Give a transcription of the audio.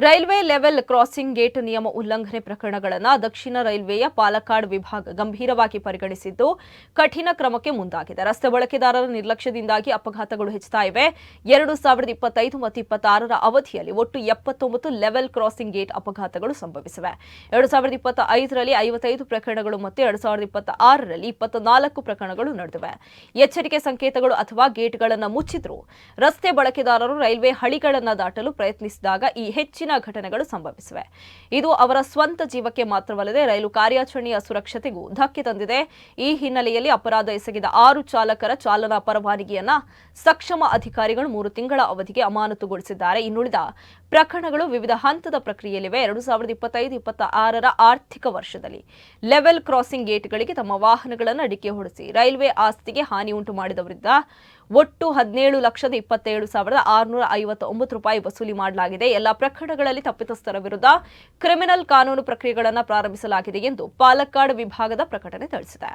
Railway level crossing gate ನಿಯಮ ಉಲ್ಲಂಘನೆ ಪ್ರಕರಣಗಳನ್ನು ದಕ್ಷಿಣ ರೈಲ್ವೆಯ ಪಾಲಕ್ಕಾಡ್ ವಿಭಾಗ ಗಂಭೀರವಾಗಿ ಪರಿಗಣಿಸಿದ್ದು ಕಠಿಣ ಕ್ರಮಕ್ಕೆ ಮುಂದಾಗಿದೆ. ರಸ್ತೆ ಬಳಕೆದಾರರ ನಿರ್ಲಕ್ಷ್ಯದಿಂದಾಗಿ ಅಪಘಾತಗಳು ಹೆಚ್ಚುತ್ತಾ ಇವೆ. 2025 ಮತ್ತು 26ರ ಅವಧಿಯಲ್ಲಿ ಒಟ್ಟು 79 ಲೆವೆಲ್ ಕ್ರಾಸಿಂಗ್ ಗೇಟ್ ಅಪಘಾತಗಳು ಸಂಭವಿಸಿವೆ. 2025ರಲ್ಲಿ 55 ಪ್ರಕರಣಗಳು ಮತ್ತು 2026ರಲ್ಲಿ 24 ಪ್ರಕರಣಗಳು ನಡೆದಿವೆ. ಎಚ್ಚರಿಕೆ ಸಂಕೇತಗಳು ಅಥವಾ ಗೇಟ್ಗಳನ್ನು ಮುಚ್ಚಿದ್ರೂ ರಸ್ತೆ ಬಳಕೆದಾರರು ರೈಲ್ವೆ ಹಳಿಗಳನ್ನು ದಾಟಲು ಪ್ರಯತ್ನಿಸಿದಾಗ ಈ ಹೆಚ್ಚಿನ ಘಟನೆಗಳು ಸಂಭವಿಸಿವೆ. ಇದು ಅವರ ಸ್ವಂತ ಜೀವಕ್ಕೆ ಮಾತ್ರವಲ್ಲದೆ ರೈಲು ಕಾರ್ಯಾಚರಣೆಯ ಸುರಕ್ಷತೆಗೂ ಧಕ್ಕೆ ತಂದಿದೆ. ಈ ಹಿನ್ನೆಲೆಯಲ್ಲಿ ಅಪರಾಧ ಎಸಗಿದ 6 ಚಾಲಕರ ಚಾಲನಾ ಪರವಾನಗಿಯನ್ನ ಸಕ್ಷಮ ಅಧಿಕಾರಿಗಳು 3 ತಿಂಗಳ ಅವಧಿಗೆ ಅಮಾನತುಗೊಳಿಸಿದ್ದಾರೆ. ಇನ್ನುಳಿದ ಪ್ರಕರಣಗಳು ವಿವಿಧ ಹಂತದ ಪ್ರಕ್ರಿಯೆಯಲ್ಲಿವೆ. 2025-26ರ ಆರ್ಥಿಕ ವರ್ಷದಲ್ಲಿ ಲೆವೆಲ್ ಕ್ರಾಸಿಂಗ್ ಗೇಟ್ಗಳಿಗೆ ತಮ್ಮ ವಾಹನಗಳನ್ನು ಡಿಕ್ಕಿ ಹೊಡೆಸಿ ರೈಲ್ವೆ ಆಸ್ತಿಗೆ ಹಾನಿ ಉಂಟು ಮಾಡಿದವರಿಂದ ಒಟ್ಟು 17,27,659 ರೂಪಾಯಿ ವಸೂಲಿ ಮಾಡಲಾಗಿದೆ. ಎಲ್ಲ ಪ್ರಕರಣಗಳಲ್ಲಿ ತಪ್ಪಿತಸ್ಥರ ವಿರುದ್ಧ ಕ್ರಿಮಿನಲ್ ಕಾನೂನು ಪ್ರಕ್ರಿಯೆಗಳನ್ನು ಪ್ರಾರಂಭಿಸಲಾಗಿದೆ ಎಂದು ಪಾಲಕ್ಕಾಡ್ ವಿಭಾಗದ ಪ್ರಕಟಣೆ ತಿಳಿಸಿದೆ.